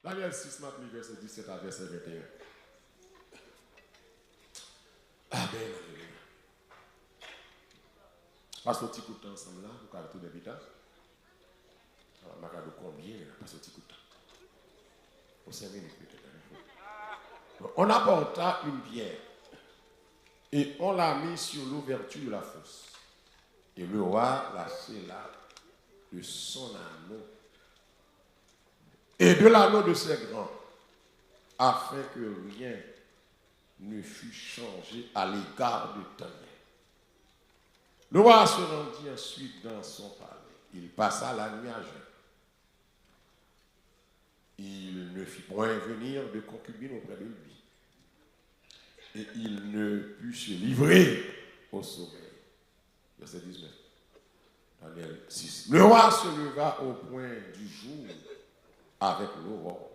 Daniel 6, maintenant, verset 17 à verset 21. Amen, alléluia. Passe un petit coup de temps ensemble là, pour faire tout de l'habitat. Alors, je vais combien, mais passe un petit coup de temps. Pour 5 minutes peut-être. On apporta une pierre et on l'a mis sur l'ouverture de la fosse. Et le roi la scella de son anneau et de l'anneau de ses grands, afin que rien ne fût changé à l'égard de Daniel. Le roi se rendit ensuite dans son palais. Il passa la nuit à jeûner. Il ne fit point venir de concubine auprès de lui. Et il ne put se livrer au sommeil. Verset 19. Daniel 6. Le roi se leva au point du jour avec l'aurore.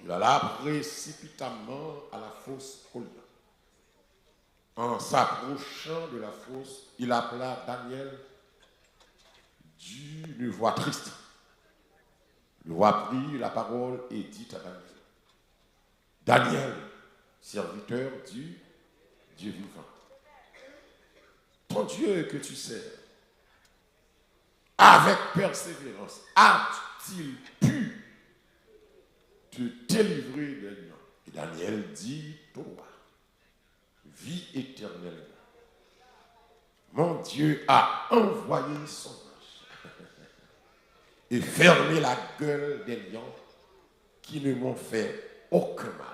Il alla précipitamment à la fosse au lion. En s'approchant de la fosse, il appela Daniel d'une voix triste. Le roi prit la parole et dit à Daniel, Daniel, serviteur du Dieu vivant, ton Dieu que tu sers, avec persévérance, a-t-il pu te délivrer des lions? Et Daniel dit au roi, vie éternelle, mon Dieu a envoyé son ange et fermé la gueule des lions qui ne m'ont fait aucun mal,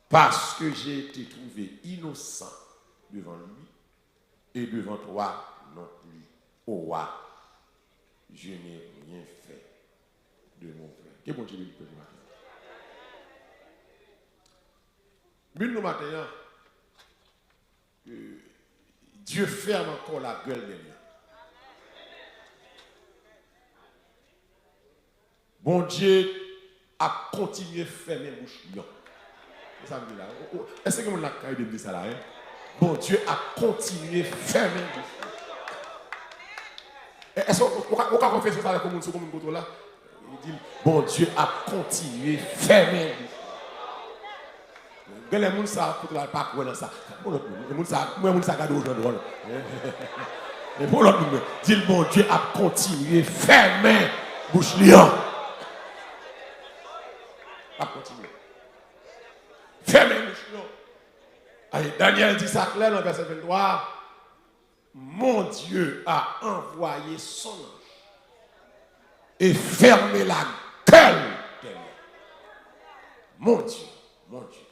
parce que j'ai été trouvé innocent devant lui et devant toi non plus, ô roi. Je n'ai rien fait de mon frère. Que bon Dieu lui peut matin. Mais nous matin, Dieu ferme encore la gueule des lions. Bon Dieu a continué à fermer bouche lion. Ça me dit là. Est-ce que mon l'a dit ça là? Bon Dieu a continué à fermer bouche. Est-ce qu'on peut confesser ça avec le monde sur le monde là? Il dit, bon Dieu a continué à fermer. Les gens ne peuvent pas croire dans ça. Les gens ne savent pas aujourd'hui. Mais pour l'autre, dit, bon Dieu a continué à fermer bouche lion. A continué. Fermer bouche lion. Allez, Daniel dit ça clair dans verset 23. Mon Dieu a envoyé son ange et fermé la gueule des lions. Mon Dieu, mon Dieu.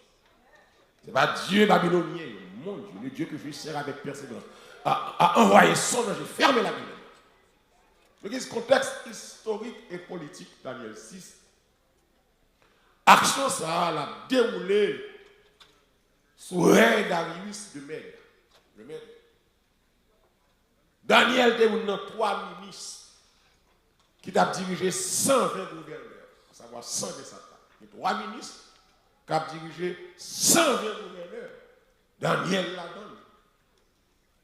Ce n'est pas Dieu babylonien, mon Dieu, le Dieu que je sers avec persévérance, a envoyé son ange et fermé la gueule des lions. Donc, ce contexte historique et politique, Daniel 6, action ça a déroulé sous règne d'Arius de Mède. Le Mède. Daniel était dans 3 ministres qui ont dirigé 120 gouverneurs, à savoir 100 de Satan. Les 3 ministres qui ont dirigé 120 gouverneurs. Daniel l'a donné.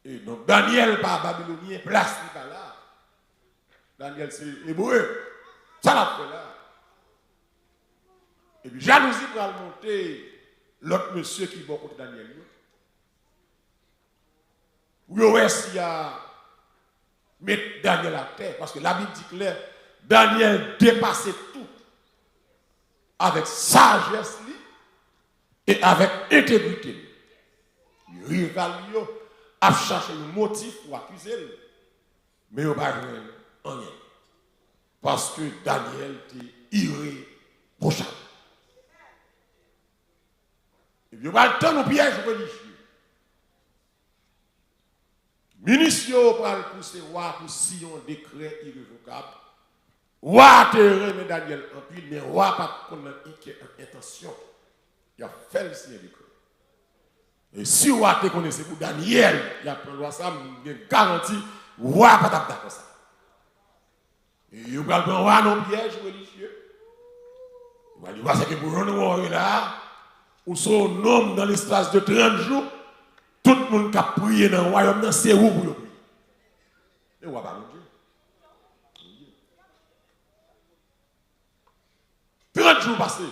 Et donc Daniel, par babylonien, place n'est pas là. Daniel, c'est hébreu. Ça l'a fait là. Et puis jalousie pour monter l'autre monsieur qui va contre Daniel. Oui, s'il y a mettre Daniel à terre, parce que la Bible dit clair, Daniel dépassait tout avec sagesse et avec intégrité. Il rivalait, a cherché le motif pour accuser, mais il n'a pas rien. Parce que Daniel était irréprochable. Et puis il va le temps au piège religieux. Ministre pour le pousser roi pour signer un décret irrévocable. Roi te remet Daniel en pile, mais roi pas connaître intention. Il a fait le signer décret. Et si roi te connaissait pour Daniel, il a pris le roi ça, il garantit roi pas d'accord ça. Et il va prendre roi non piège religieux. Il va dire c'est que pour un roi là, ou son homme dans l'espace de 30 jours. Tout le monde qui a prié dans le royaume, c'est où pour le prier. Et où va pas mon Dieu? 30 jours passés,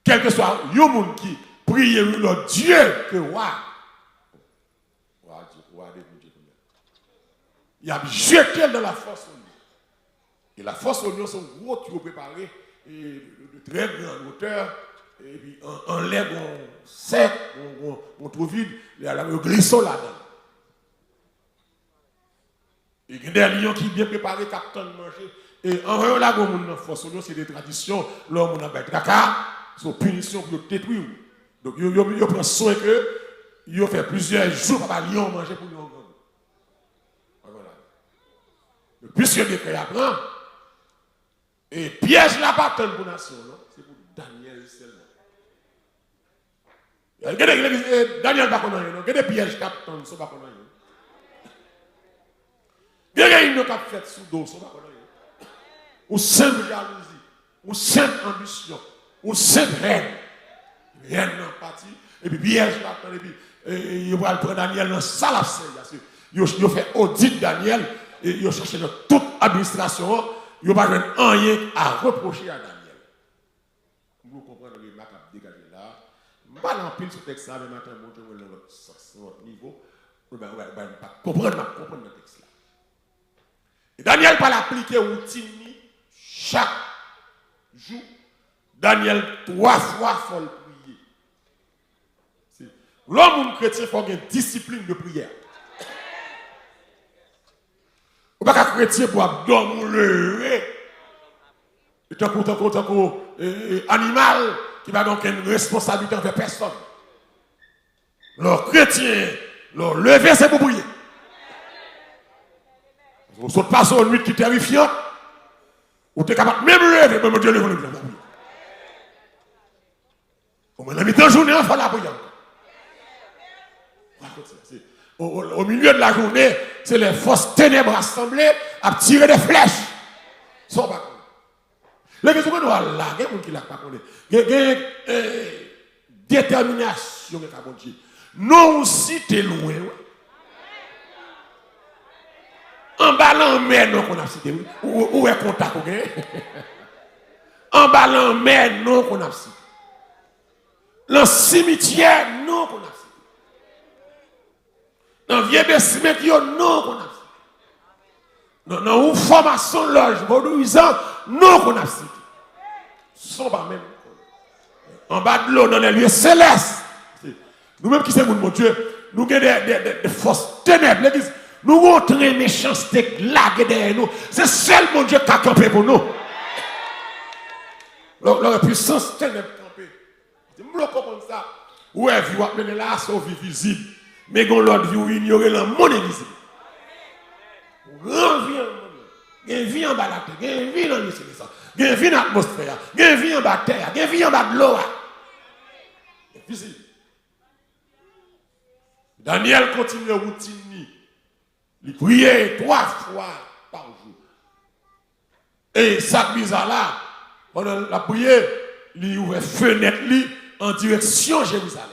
quel que soit le monde qui prie le Dieu que roi, il a jeté dans la force au lieu. Et la force au lieu, sont gros tuyaux préparés, et de très grande hauteur, et puis en l'air, on sec, on trouve vide, il y a le glisson là-dedans. Et il y a des lions qui sont bien préparés, qui attendent de manger. Et en vrai, là, force au lieu, c'est des traditions, l'homme, on a fait caca, c'est une punition pour le détruire. Donc, il prend soin que, il fait plusieurs jours, pour les lions manger pour les lions. Puisque le décret apprend, et piège la bataille pour la nation, c'est pour Daniel seulement. Daniel ne va pas connaître, il y a des pièges qui attendent, il ne va pas connaître. Il y a des gens qui ont fait sous dos, il ne va pas connaître. Ou simple jalousie, ou simple ambition, ou simple haine. Rien n'est parti, et puis piège l'attend, et puis il va prendre Daniel dans la salle à il fait audit Daniel. Et ils ont cherché dans toute administration, ils n'ont pas rien à reprocher à Daniel. Vous comprenez le remarque à dégager là. Je ne vais pas l'empile sur le texte, mais maintenant, je vais montrer votre niveau. Je ne vais pas comprendre le texte là. Et Daniel va l'appliquer au routine chaque jour. Daniel 3 fois faut le prier. L'homme chrétien faut une discipline de prière. On ne peut pas chrétien pour dormir lever. Et tant animal qui va donc une responsabilité envers personne. Le chrétien, le lever, c'est pour prier. On ne saute pas sur une nuit qui est terrifiante. On est capable même lever, même Dieu lever. On a mis deux journées, on fait la prière. Au milieu de la journée, c'est les forces ténèbres assemblées à tirer des flèches. Sans pas connaître. Les gens qui sont là, il y a des gens qui ne pas connaître. Il y a une détermination de la Dieu. Nous aussi, tu es loin. En bas en mer, non, qu'on a cité. Où est le contact? En bas en mer, non, qu'on a cité. Dans le cimetière, non, qu'on a cité. Dans le vieux cimetière, non, qu'on a cité. Dans une formation loge, vaudouisant, non, qu'on a cité. Sont pas même. En bas de l'eau, dans les lieux célestes. Nous-mêmes qui sommes, mon Dieu, nous avons des forces ténèbres. L'église, nous montrons les méchancetés là derrière nous. C'est seul mon Dieu qui a campé pour nous. Leur puissance ténèbre campée. Je me comprends ça. Ouais, vous appelez là, c'est vie visible. Mais quand l'autre vie, ignorer le monde invisible. Grand vie en monde. Gen vie en bas de la terre, gen vie dans le ciel, gen vie dans l'atmosphère, gen vie en bas de terre, gen vie en bas de l'eau. C'est visible. Daniel continue routine. Il priait 3 fois par jour. Et ça bizarre là, pendant la prière, il ouvre fenêtre en direction Jérusalem.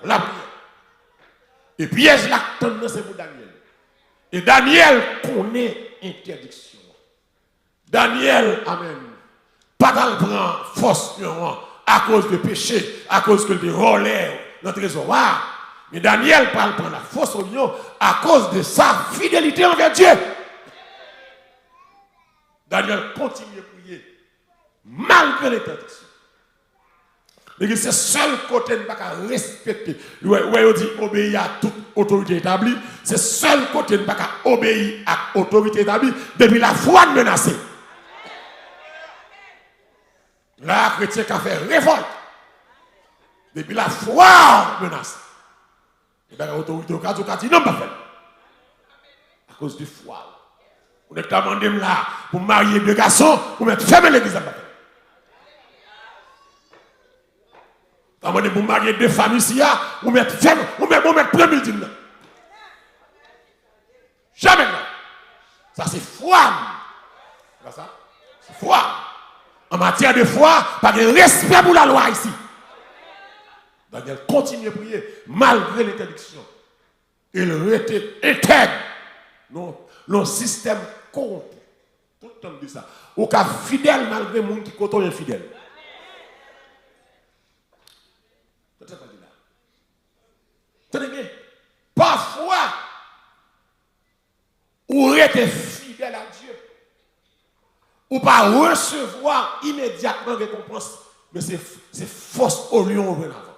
La prière. Et piège l'acte, c'est pour Daniel. Et Daniel connaît interdiction. Daniel, amen, pas dans prendre force à cause de péché, à cause que de voleur dans le trésor. Mais Daniel parle prendre la force au lion à cause de sa fidélité envers Dieu. Daniel continue à prier malgré l'interdiction. Mais c'est le seul côté de ne pas respecter. On dit obéir à toute autorité établie. C'est le seul côté de ne pas obéir à l'autorité établie depuis la foi menacée. Là, le chrétien qui a fait révolte depuis la foi menacée. Et bien l'autorité au cas où il n'a pas fait. À cause du foi. On est demandé là pour marier 2 garçons, pour mettre fermer l'église. Pour marier 2 familles ici, on met ferme, on met plein building là. Jamais là. Ça c'est foi. C'est ça? C'est foi. En matière de foi, pas de respect pour la loi ici. Daniel continue à prier malgré l'interdiction. Il était intègre. Non, le système corrompu. Tout le temps dit ça. Ou qu'à fidèle malgré les gens qui sont infidèles. C'est pas dit là. Tenez bien. Parfois, ou être fidèle à Dieu, ou pas recevoir immédiatement récompense, mais c'est force au lion au avant.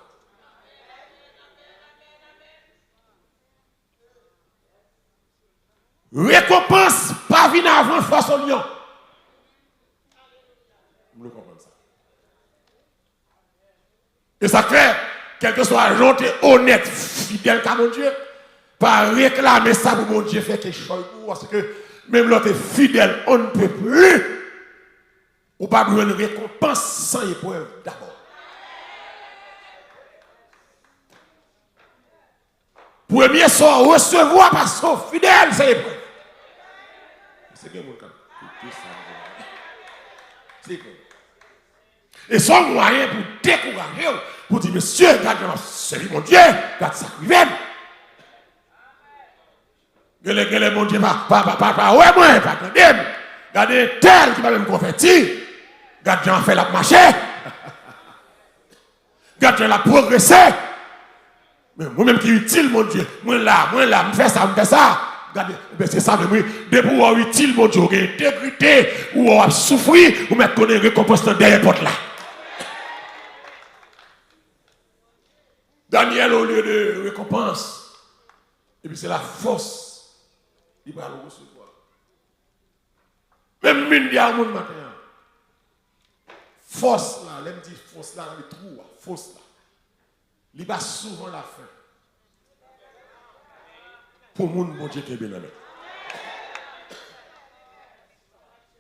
Récompense pas venir avant force au lion. Vous comprenez ça? Et ça fait, quel que soit l'autre honnête, fidèle qu'à mon Dieu, pas réclamer ça pour mon Dieu faire quelque chose. Parce que même l'autre fidèle, on ne peut plus. Ou pas besoin de récompense sans épreuve d'abord. Premier soit recevoir parce que fidèle, c'est épreuve. C'est bien mon cas. Et son moyen pour décourager, pour dire, monsieur, regarde, c'est mon Dieu, regarde ça qui vient. Regardez mon Dieu, pas, ouais, moi, pas attendez. Regardez tel qui va même convertir. Regarde, j'en fais la marcher. Regarde, j'en la progresser. Mais moi-même qui est utile, mon Dieu, moi là, je fais ça. Regardez, c'est ça, mais depuis où est utile, mon Dieu, intégrité, où on a souffert, ou mettre qu'on est récompense derrière porte là. Daniel, au lieu de récompense, et puis c'est la force, il va le recevoir. Même mine dit à mon matin, force là, l'aime dit force là, dans les trous, force là, il va souvent la fin. Pour mon bon Dieu qui est bien aimé.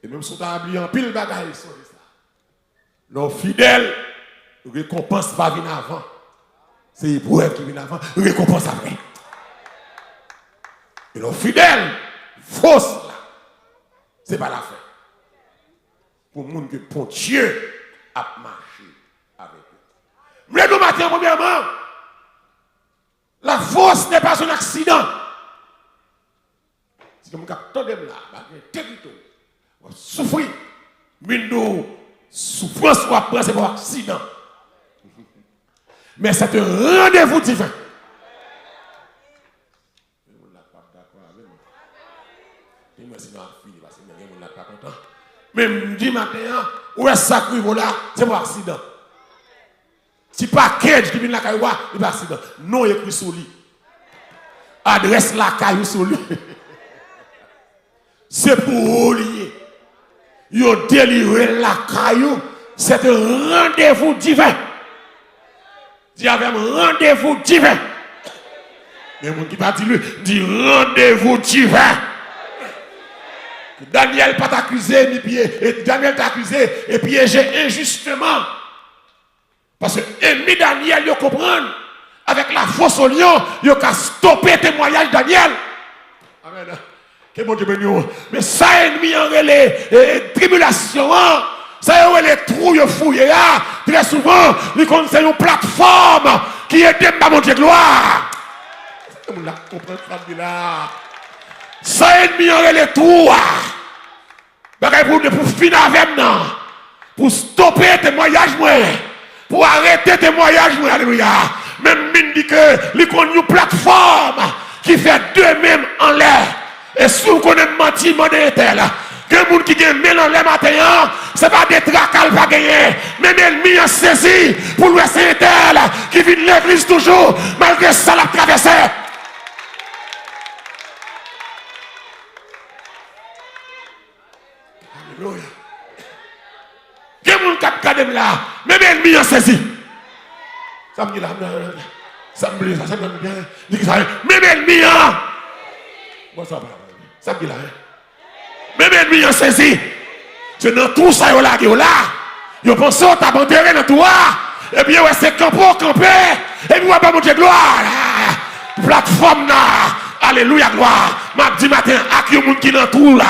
Et même si on a oublié en pile bagaille sur ça. Nos fidèles, récompense pas venir avant. C'est l'épreuve qui vient avant, récompense après. Et nos fidèles, fausse là, c'est pas la fin. Pour le monde que pour Dieu a marché avec eux. Mais nous matin, premièrement, la fausse n'est pas un accident. Si vous avez là, territoire, vous souffrez, mais nous, souffrance ou après, c'est pas un accident. Mais c'est un rendez-vous divin. Même dit matin, où est-ce que là, c'est pas un accident. Si pas Kedge qui vient la caillou, c'est pas un accident. Non, il écrit sur lui. Adresse la caillou sur lui. C'est pour lier. Ils ont délivré la caillou. C'est un rendez-vous divin. Il y avait un rendez-vous divin. Mais mon qui pas dit lui, dit rendez-vous divin. Daniel pas t'accusé ni pied. Et Daniel t'a accusé et piégé injustement. Parce que ennemi Daniel, il comprend. Avec la force au lion, il a stoppé le témoignage de Daniel. Amen. Que mon Dieu bénisse. Mais ça ennemi en relais, tribulation, ça y est les trous, il fouillé là. Très souvent, il conseille une plateforme qui est de mon Dieu gloire. On l'a compris ça là. Ça ennemi en relais trous. Pour finir avec nous, pour stopper le témoignage, pour arrêter le témoignage, alléluia. Même mine dit que il y a une plateforme qui fait deux mêmes en l'air. Et si vous connaissez menti, demandez tel. Que les gens qui gagnent mille en l'air matin, ce n'est pas des tracals pas gagner. Même l'ennemi a saisi pour le c'est tel qui vit de l'église toujours, malgré ça l'a traversé. Alléluia. Que les gens qui gagnent là, même l'ennemi a saisi. Ça me dit là, ça me dit ça me dit bien. Même l'ennemi a. Bon, ça me dit là. Même l'ennemi a saisi. C'est dans tout ça, il y a là. Il pense que tu as abandonné dans tout. Et bien, c'est camper. Et puis, on va monter gloire. Plateforme là. Alléluia, gloire. M'a dit matin, à qui monde qui dans tout là.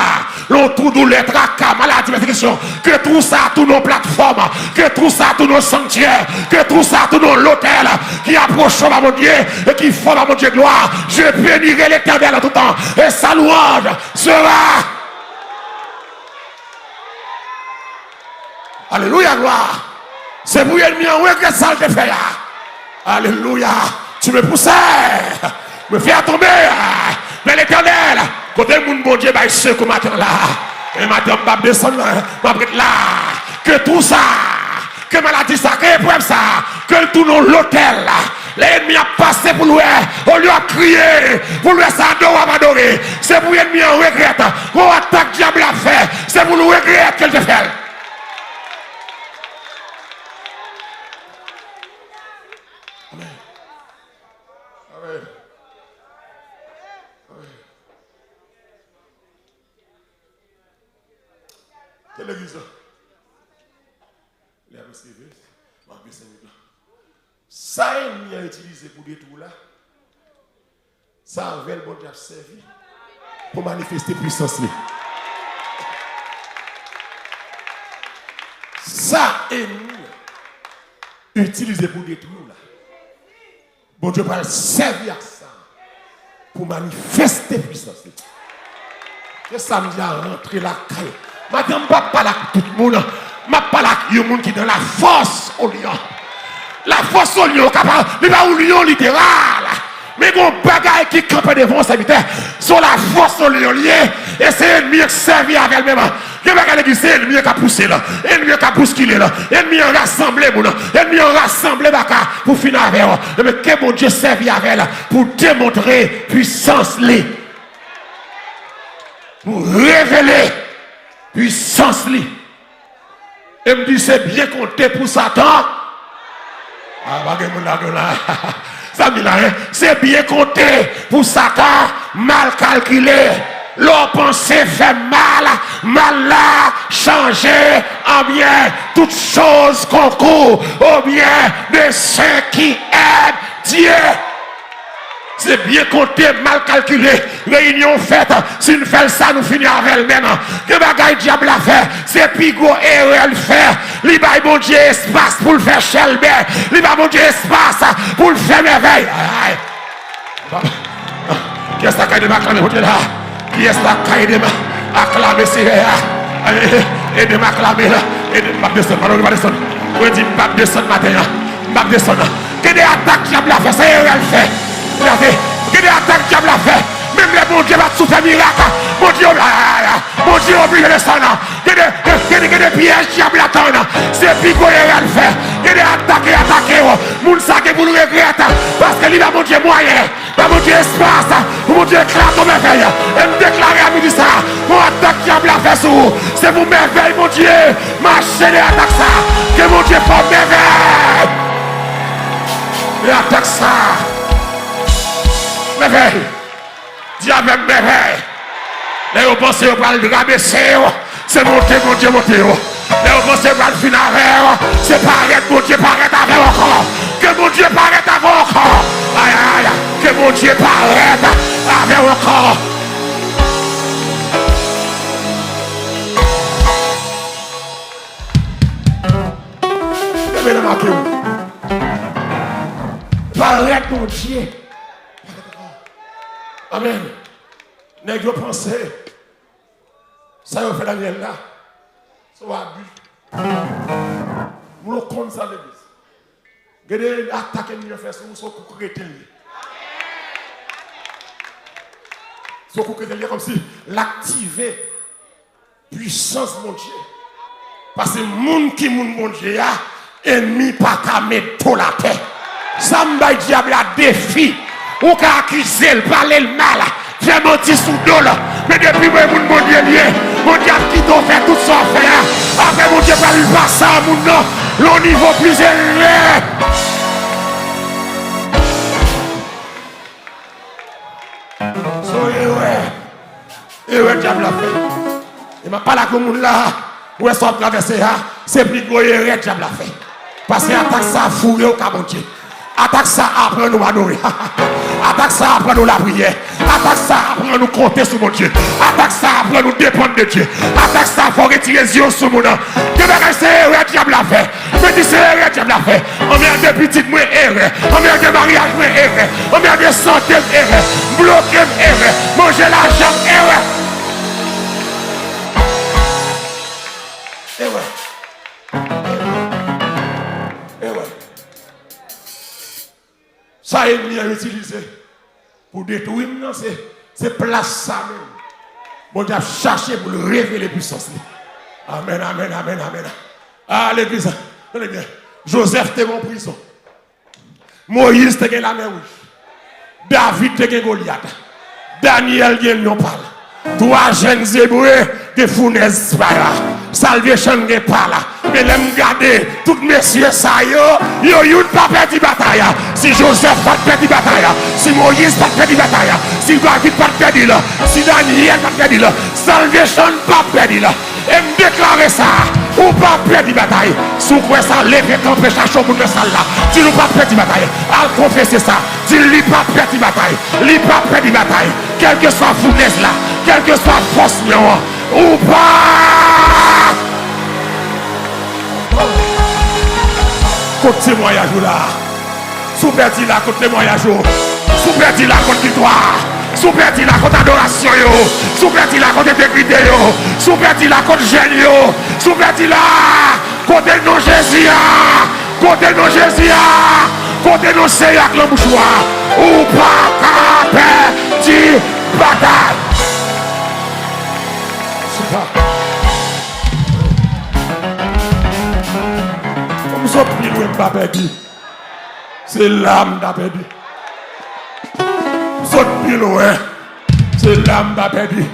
L'on tout nous les tracas, maladie, persécution. Que tout ça, tout nos plateformes. Que tout ça, tout nos sanctuaires. Que tout ça, tout nos l'hôtel. Qui approche à mon Dieu. Et qui forme à mon Dieu gloire. Je bénirai l'Éternel en tout temps. Et sa louange sera. Alléluia, gloire. C'est pour l'ennemi en regret ça le fait. Alléluia. Tu me poussais, me faire tomber. Mais l'Éternel, côté mon bon Dieu, bah, ce que matin là. Et matin, je vais descendre là. Que tout ça, que maladie ça, que problème ça, que tout dans l'hôtel là. L'ennemi a passé pour lui, on lui a crié, pour lui ça adorer. C'est pour l'ennemi en regret. On attaque diable a fait, c'est pour le regret qu'elle te fait. Amen. Amen. Amen. Quelle église? Les amis, c'est vrai. Ça, il a utilisé pour détruire là. Ça avait le bon Dieu servi pour manifester puissance. Ça, ennemi utilisé pour détruire là. Bon Dieu va servir à ça pour manifester puissance. Que ça me dit à rentrer la caille. Madame, je ne parle pas avec tout le monde. Je parle avec le monde qui est dans la force au lion. La force au lion, capable, il va au lion littéral. Mais mon bagage qui campe devant sa vitesse, sur la force au lion lié, et c'est l'ennemi qui servir avec elle-même. Il va regarder qui c'est l'ennemi qui a poussé là, l'ennemi qui a bousculé là, l'ennemi a rassemblé, l'ennemi a rassemblé pour finir avec elle. Mais que mon Dieu servir avec elle pour démontrer puissance li, pour révéler puissance li. Et me dit c'est bien compté pour Satan. Ça me dit là, c'est bien compté pour Satan, mal calculé. Leur pensée fait mal là, changer en bien, toutes choses concourent au bien de ceux qui aiment Dieu. C'est bien compté, mal calculé. Réunion faite, si nous faisons ça, nous finissons avec elle-même. Que bagaille diable a fait, c'est pigo et elle fait. Il va bon Dieu espace pour le faire chelbe. Il va bon Dieu espace pour le faire merveille. Qui est-ce qui a acclamé pour là? Qui est-ce qui a acclamé et de m'acclamer là? Et de m'abdescendre, pardon, m'abdescendre. Je dis m'abdescendre matin, m'abdescendre. Que des attaques diable a fait, c'est elle fait. Que des attaques diable a fait. Même les bon Dieu va te souffrir miracle. Mon Dieu, oublie le sang. Que des pièges diable attendent. C'est pico et elle fait. Que des attaquer. Moun sa que vous le regrettez. Parce que lui va mon Dieu moyen. Va mon Dieu espace. Mon Dieu éclate comme merveille. Et me déclarer à midi ça. Mon attaque diable a fait sous. C'est pour merveille mon Dieu. Marchez les attaques ça. Que mon Dieu fasse merveille. Et attaque ça. Merveille. Diable merveille. Les gens pensent qu'ils vont le rabaisser. C'est monter, mon Dieu, monter. Les gens pensent qu'ils vont le finir avec. C'est paraître, mon Dieu, paraître avec encore. Que mon Dieu paraître avec encore. Aïe, aïe, que mon Dieu paraître avec encore. Paraître, mon Dieu. Amen. N'est-ce pas penser? Ça va faire Daniel là. Ça va abus. Vous le connaissez ça l'église. Vous avez attaqué le faire sur son coup chrétien. Son coup chrétien comme si l'activer puissance mon Dieu. Parce que moun qui moun mon Dieu a ennemi pas qu'à mettre tout la paix. Ça me dit diable a défi. Ou qu'à accuser le parler le mal. J'ai menti sous dos là. Mais depuis que mon Dieu lié, mon Dieu qui doit faire tout ça faire. Après mon Dieu va lui passer à mon nom. Le niveau plus élevé. Soyez ouais. Et ouais, diable a fait. Il m'a pas la commune là. Où est-ce qu'on traverser là? C'est plus gros et ouais, diable a fait. Parce que attaque ça fourré au cas mon Dieu. Attaque ça après nous adorer. Attaque ça après nous la prière. Attaque ça après nous compter sur mon Dieu. Attaque ça après nous dépendre de Dieu. Attaque ça pour retirer les yeux sur mon nom. Que c'est le diable a fait. Je dis c'est le diable a fait. On met des petites moins erreurs. On met des mariages moins erreurs. On met des santé erreurs. Bloquer erreurs. Manger l'argent erreurs. Et ouais. ça ennemi a utilisé pour détruire, c'est place ça même. Bon Dieu a cherché pour le révéler puissance. Amen, amen, amen, amen. Ah, l'église, tenez bien. Joseph était en prison. Moïse était la mer rouge. David était Goliath. Daniel était lion pâle. 3 jeunes hébreux de fournaise par là. Salvation n'est pas là. Mais l'aime garder, tous messieurs ça yo pas perdu bataille. Si Joseph pas perdu bataille, si Moïse pas perdu bataille, si David pas perdu là, si Daniel pas perdu là, salvation pas perdu là. Et me déclarer ça, ou pas perdu bataille. Sous quoi ça lève camper chaque chose pour le salle là. Tu nous pas perdu bataille. Al confesser ça. Dis-lui pas perdu bataille. Lui pas perdu bataille. Quelle que soit fournaise là, quelle que soit force ou pas. Côté témoignage là. Sous perdu là, côté témoignage. Sous perdu là, côté victoire. Sous perdu la contre adoration yo, sous perdu la contre intégrité yo, sous perdu la contre gêne yo, sous perdu la côté non Jésus, côté non Jésus, côté non Seigneur le mouchoir, ou pas perdu bataille. Comme ça plus loin pas perdu. C'est l'âme d'a perdu. C'est l'âme d'a perdu.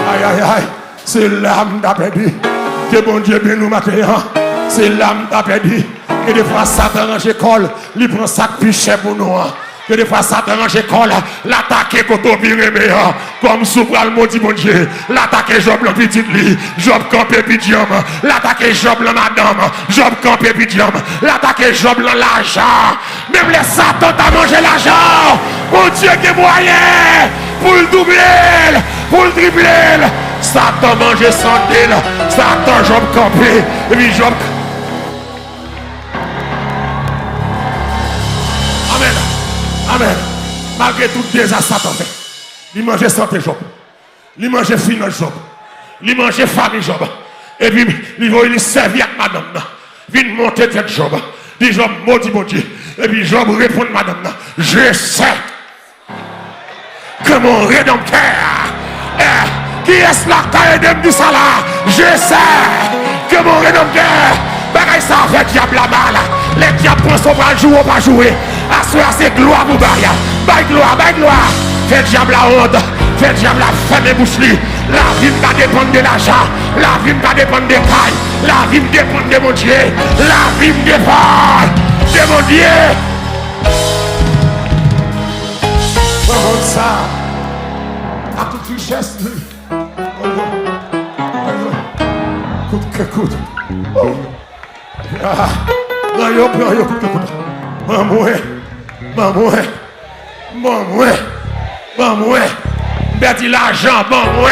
Aïe aïe aïe. C'est l'âme d'a perdu. Que bon Dieu bien nous matin. C'est l'âme d'a perdu. Et des fois Satan range école. Il prend ça pichet pour nous. Que des fois Satan range école. L'attaquer contre meilleur. Comme soupral maudit bon Dieu. L'attaquer Job le petit lit. Job campé pidium. L'attaquer Job le madame. Job campé pidium. L'attaquer Job le l'argent. Même les Satan t'a mangé l'argent. Mon Dieu qui est moyen pour le doubler, pour le tripler. Satan mange sans dé. Satan Job campé. Et puis Job. Amen. Amen. Malgré tout désastre Satan fait. Il mange santé Job. Il mange finance Job. Il mange famille Job. Et puis il va servir avec madame. Il monter tête Job. Il Job maudit mon Dieu. Et puis Job répond madame. Je sais que mon rédempteur, qui est là qui a aidé ça là, je sais que mon rédempteur, bagaille ça fait diable la mal, les diables prennent son bras jouer ou pas jouer, assoir c'est gloire pour Baria, baille gloire, fait diable la honte, fait diable la ferme bouche li, la vie ne va dépendre de l'argent, la vie ne va dépendre des cailles, la vie ne dépend de mon Dieu, la vie ne dépend de mon Dieu. Comme ça, à toute richesse, coûte que coûte. Maman, perdu l'argent, maman,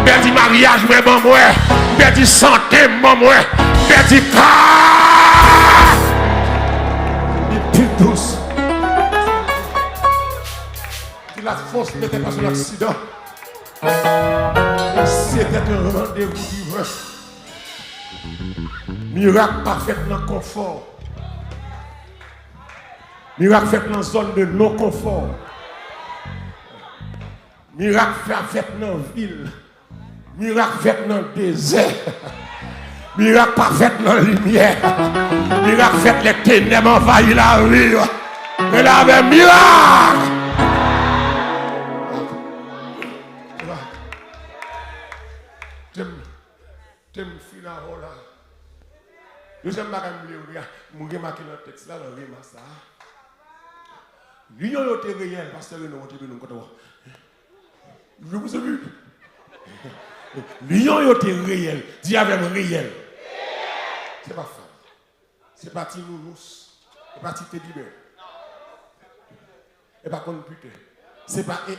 perdu mariage, maman, perdu santé, maman, perdu car. Et plus douce. La force n'était pas un accident. C'était un rendez-vous divin. Miracle pas fait dans le confort. Miracle fait dans la zone de non-confort. Miracle fait dans la ville. Miracle fait dans le désert. Miracle pas fait dans la lumière. Miracle fait les ténèbres envahir la rue. Mais là, avec miracle. T'aimes finir là. Deuxième bagage, je vais marquer le texte là, le rima ça. L'union est réelle, parce que nous avons côté. Je vous ai vu. L'union est réelle. Dis avec réel. C'est pas femme. C'est pas Tinounous. C'est pas Tite Libé. C'est pas computer. C'est pas AI.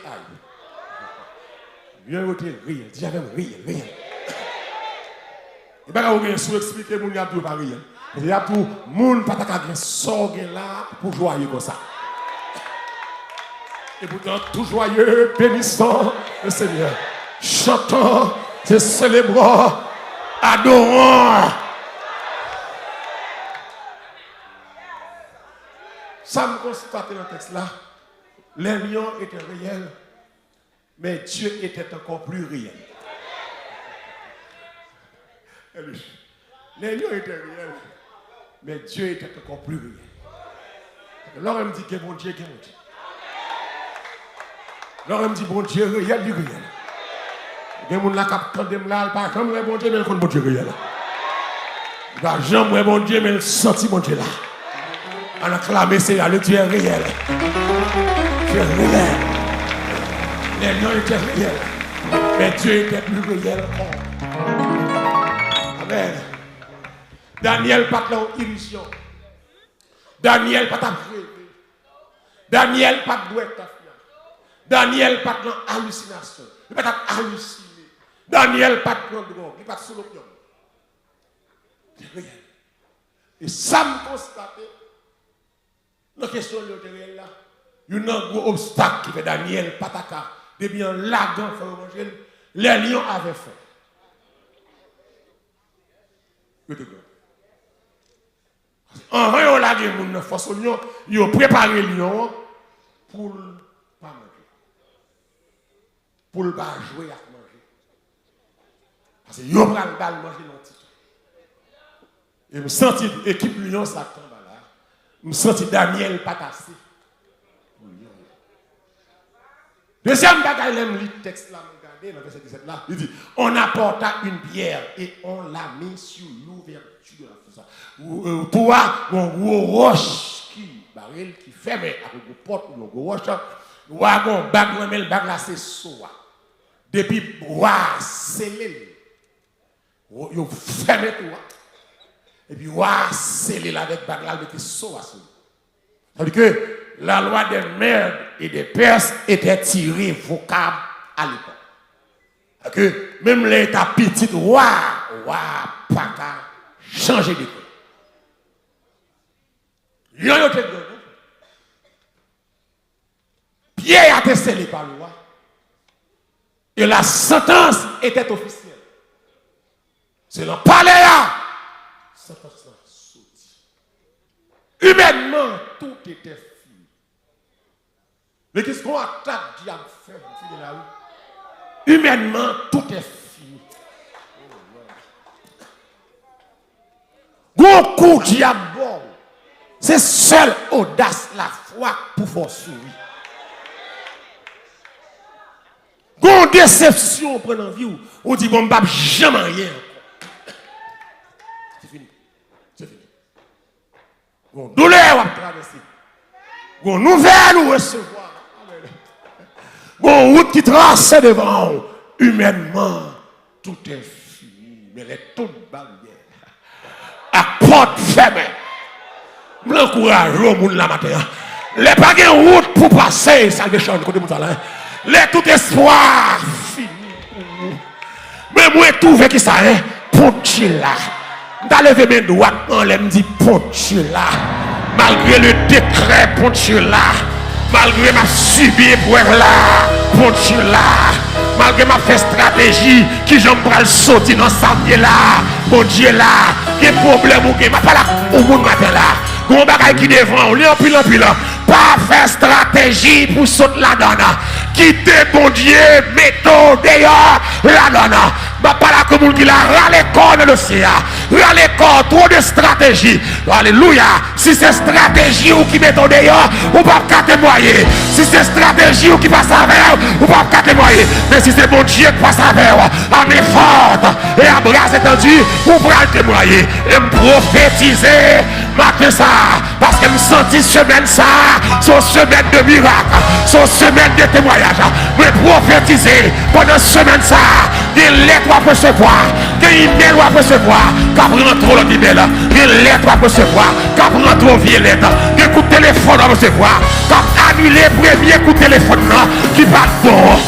L'union est réelle. Dis avec réel. Et bien, vous sous-expliquer, vous n'avez pas rien. Il y a pour moun pas ta sorgue là pour joyeux comme ça. Et pourtant, tout joyeux, bénissant le Seigneur. Chantant, se célébrant, adorant. Ça me constate dans le texte là. Les lions étaient réels, mais Dieu était encore plus réel. Les lions étaient réels, mais Dieu était encore plus réel. L'homme me dit que bon Dieu, que bon Dieu. L'homme me dit bon Dieu, réel, du réel. Il y a des gens qui ont là, pas jamais bon Dieu, mais le bon Dieu réel. Il va jamais bon Dieu, mais le senti bon Dieu là. On a clamé, c'est là, le Dieu est réel. Dieu est réel. Les lions étaient réels, mais Dieu était plus réel encore. Amen. Daniel pas dans illusion. Daniel pas rêvé. Daniel pas de douette. Daniel pas dans hallucination. Il pas halluciné. Daniel pas de drogue. Il pas sous l'opium. C'est réel. Et ça me constate. La question de réel là. Il y a un gros obstacle qui fait Daniel pataka. Depuis un lagan fait manger. Les lions avaient faim. En vrai, on a dit que force lion, ils ont préparé le lion pour ne pas manger. Pour ne pas jouer à manger. Parce qu'ils ont pris le bal manger dans le titre. Et je me sens l'équipe lion, ça tombe là. Je me sens Daniel patassé. Deuxième bagaille, le texte là, regardez, dans le verset 17 là, il dit, on apporta une pierre et on l'a mis sur l'ouverture de la fosse. Toi, mon gros roche qui ferme avec une porte ou une gros roche, ou un bague, le bague là, c'est soa. Depuis, ouah, scellé. Vous fermez tout. Et puis, ouah, scellé là avec bague là, avec soa. C'est-à-dire que la loi des Mèdes et des Perses était tirée vocable à l'époque. Que même l'état petit, pas qu'à changer de quoi. Pierre a été scellé par le roi. Et la sentence était officielle. C'est le palais là. Sentence là sortie. Humainement, tout était fini. Mais qu'est-ce qu'on attaque diable fait de la rue? Humainement, tout est fini. Bon coup diable, c'est seule audace, la foi pour faire sourire. Bon déception pour la vie, on dit bon, bah, jamais rien. C'est fini. C'est fini. Bon douleur à traverser. Bon nouvelle ou recevoir. Bon route qui trace devant. Humainement, tout est fini. Mais les toutes barrières. À porte fermée. Je l'encourage au monde la matin. Les pas de route pour passer, salvation côté de là. Les tout espoir fini. Mais moi trouve qui ça est pontu là. M'ta lever mes doigts en l'aime dit pontu là. Malgré le décret pontu là. Malgré ma subi pour là, pontu là. Malgré ma fait stratégie qui j'en pral sauter dans sa vie là. Bon Dieu là, quel problème ou que m'a pas là au monde matin là. Gon bagay qui devant, on en pile pas faire stratégie pour sauter la donne. Quittez bon Dieu, mettons dehors la donne. Pas là comme qui la râle corps dans le ciel. Râle corps, trop de stratégie. Alléluia. Si c'est stratégie ou qui mettons dehors, ou pas qu'à témoigner. Si c'est stratégie ou qui passe avec, ou pas qu'à témoigner. Mais si c'est bon Dieu qui passe avec, en effort et à bras étendus, ou pour témoigner. Et me prophétiser, matin ça. Parce que me senti semaine ça, son semaine de miracle, son semaine de témoignage. Me prophétiser pendant semaine ça, des lettres à recevoir, des emails à recevoir, qu'à prendre trop l'email, des lettres à recevoir, qu'à prendre trop vieille lettre, des coups de téléphone à recevoir, qu'à annuler premier coup de téléphone qui va bon.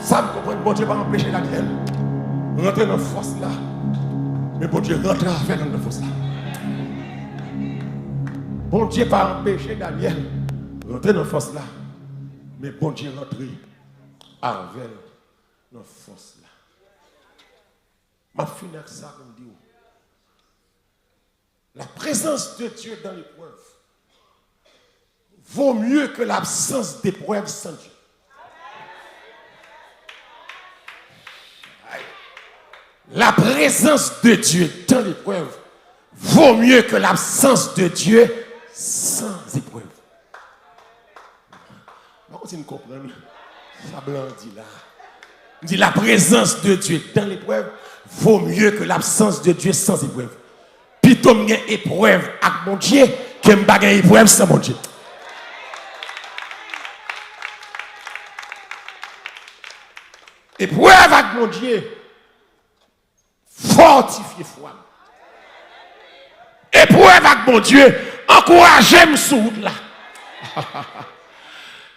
Ça me comprend, bon Dieu va empêcher Daniel. Rentrer dans la force là. Mais bon Dieu rentre avec dans la force là. Bon Dieu va empêcher Daniel. Rentrer dans la force là. Mais bon Dieu rentré avec notre force là. Ma fini avec ça comme dit. La présence de Dieu dans l'épreuve vaut mieux que l'absence d'épreuve sans Dieu. La présence de Dieu dans l'épreuve vaut mieux que l'absence de Dieu sans épreuve. On continue de comprendre. Ça blanc dit là. Il dit la présence de Dieu dans l'épreuve vaut mieux que l'absence de Dieu sans épreuve. Plutôt une épreuve avec mon Dieu que une épreuve sans mon Dieu. Épreuve avec mon Dieu. Fortifiez foi. Épreuve avec mon Dieu. Encouragez-moi sous là.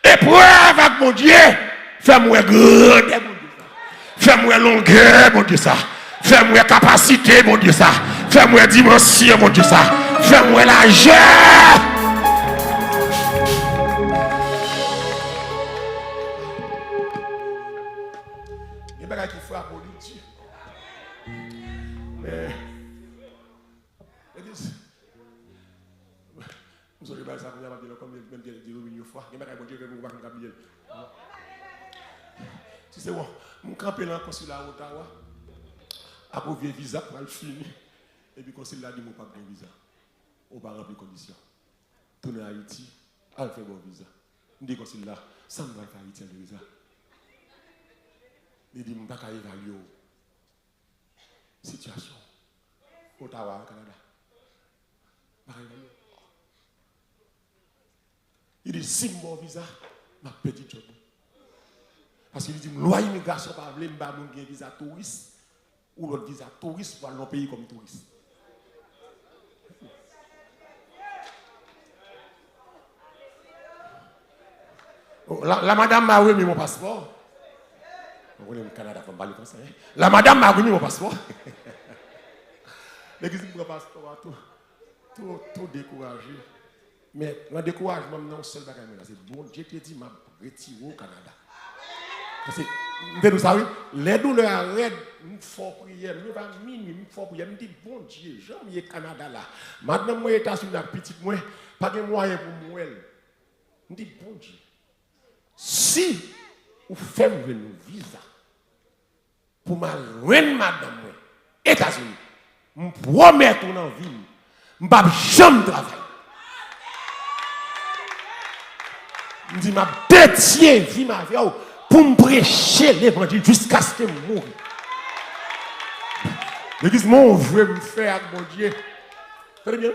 Épreuve avec mon Dieu. Fais-moi grande, mon Dieu. Fais-moi longueur, mon Dieu, ça. Fais-moi capacité, mon Dieu, ça. Fais-moi dimension, mon Dieu, ça. Fais-moi largeur. Il y a des gens qui font pour Dieu. Mais, vous savez pas ça, vous avez dit comme même des millions de fois. Il y a des gens qui font pour Dieu. Tu sais, mon campé dans le consulat à Ottawa, à cause du visa, pour le fini. Et puis, le consulat dit, mon pas de visa. On va remplir les conditions. Tourner à Haïti, à faire bon visa. Je dis, consulat, ça me va faire Haïti le visa. Il dit, je ne vais pas évaluer la situation. Ottawa, Canada. Il dit, si je bon visa, je vais petit job. Parce qu'il dit, loi immigration par exemple, je vais un visa touriste ou l'autre visa touriste pour aller dans le pays comme touriste. La madame m'a remis mon passeport. On connaît le Canada comme parler français. La madame m'a remis mon passeport. Mais qu'est-ce que mon passeport tout découragé. Mais le découragement, non, seul bagage, c'est bon Dieu qui dit, m'a retiré au Canada. Parce que, vous savez, les douleurs arrêtent, nous faisons prière, nous faisons minuit, nous faisons prière, nous disons, bon Dieu, j'aime le Canada là. Maintenant, moi, États-Unis, la petite, moi, pas de moyen pour moi. Nous disons, bon Dieu, si vous faites un visa pour ma reine madame, États-Unis, je promets tout dans la vie, je ne vais jamais travailler. Je dis, je détiens vie ma vie pour me prêcher l'évangile jusqu'à ce que je mourre. Je dis, mon je me faire avec mon Dieu. Très bien.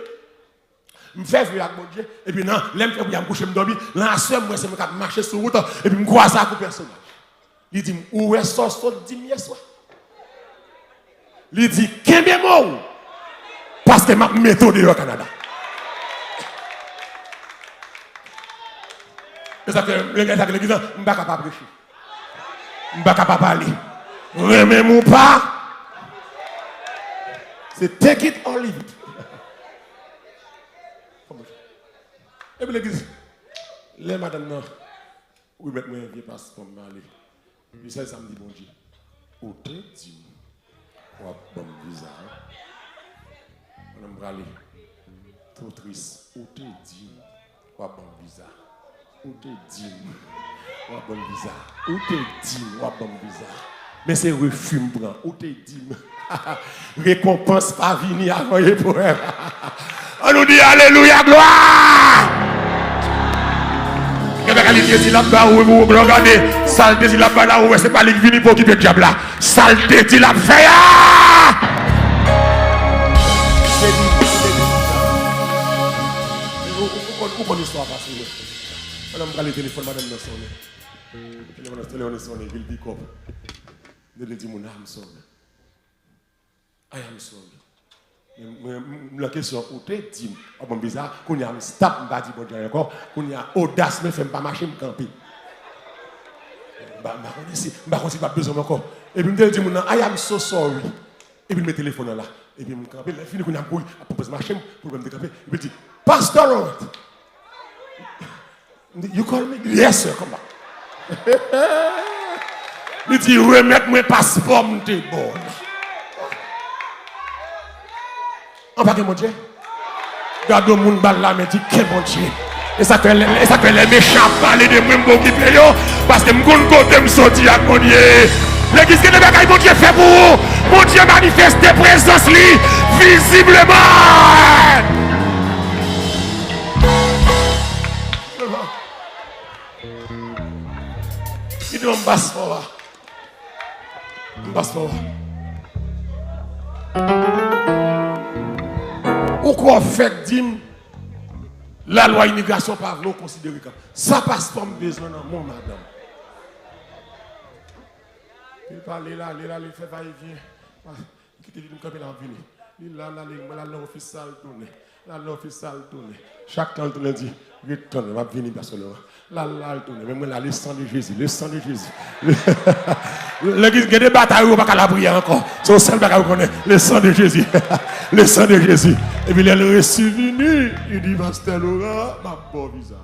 Je me fais avec mon Dieu. Et puis, non, l'aime que je me coucher, je me dormir. Là, seul, moi, c'est me marcher sur la route. Et puis, je croise ça avec le personnage. Il dit, où est-ce que ça dit hier soir? Il dit, qu'est-ce que je parce que je me méthode au Canada. Et ça fait, le gars qui dit, je ne suis pas capable de prêcher. Je ne suis pas capable de parler. Remets-moi pas. C'est take it or leave it. Et puis l'église, les madames, oui, mais moi, je passe pour m'aller. Puis ça me dit, bon Dieu, où te dit, on va bon visa. On va aller. Trop triste. Où te dit, on va bon visa. Où te dit, on va bon visa. Où te dit, on va bon visa. Mais c'est refus, m'prend. Où te dit, récompense pas venir avant les poèmes. On nous dit Alléluia, gloire. Et bien, quand il dit là-bas, vous regardez, saleté dit là-bas, là où c'est pas les venus pour quitter le diable là. Saleté dit là, fait Où qu'on histoire passe? Madame, quand le téléphone, madame, nous sonne. Le sonne, il pick up. Je lui dis, mon âme sonne. I am sorry. La question, où tu dis, oh bon bizarre, qu'on y a un stop, je ne dis pas bon encore, qu'on y a audace, mais je ne fais pas marcher, je camper. Je ne pas besoin encore. Et puis je me dis, I am so sorry. Et puis je mets le téléphone là. Et puis je camper, je finis qu'on y a un bruit, pour marcher, pour me décamper. Et puis je dis, Pastor Robert, you call me? Yes, sir, come back. Il dit, remettre mon passeport, m'te bon. On va que mon Dieu. Garde mon balle là, mais dit, que mon Dieu. Et ça fait les méchants parler de moi, m'occuper yo, parce que m'gon côté m'sorti à mon Dieu. L'église que le mon Dieu fait pour vous. Mon Dieu manifeste des présences li, visiblement. Il dit, on passe pour on passe pour ou quoi fait dim la loi immigration par nous considérer comme ça passe pas besoin dans mon madame. Il parle là, il fait va-et-vient. Qui te dit comme il a venu. Il là l'office sale tourner. Là l'office sale tourner. Chaque temps il dit retourne, va venir parce que là il tourne. Mais moi là le sang de Jésus, le sang de Jésus. L'église qui des batailles ou pas qu'à la prière encore. C'est seul bagage qu'on connaît, le sang de Jésus. Le sang de Jésus. Et puis il est reçu venu, il dit pasteur Laurent, ma bon visa.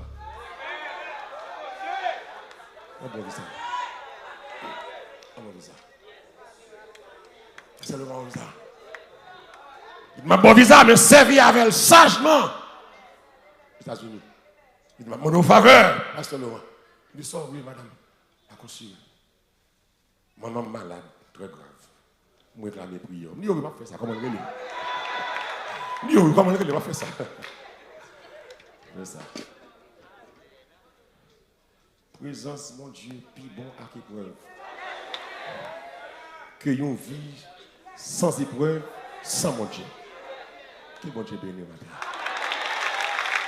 Ma bon visa. C'est le bon visa. Ma bon visa me servit avec sagement. États-Unis. Il m'a demandé aux faveurs, pasteur Laurent. Il dit, oui, madame. À cause maman malade, très grave. Moi, je réclame prière. Je ne vais pas faire ça. Comment je vais comment je vais pas faire ça? Fais ça. Présence, mon Dieu, plus bon à épreuve. Que une vie sans épreuve, sans mon Dieu. Que mon Dieu bénisse matin.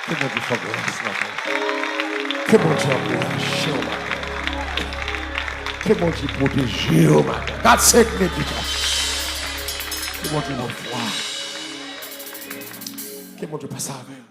Que mon Dieu fasse grâce matin. Que mon Dieu encourage au matin. Que mon Dieu protège au matin. That's sake méditation. Que mon Dieu m'envoie. Que mon Dieu passe avec.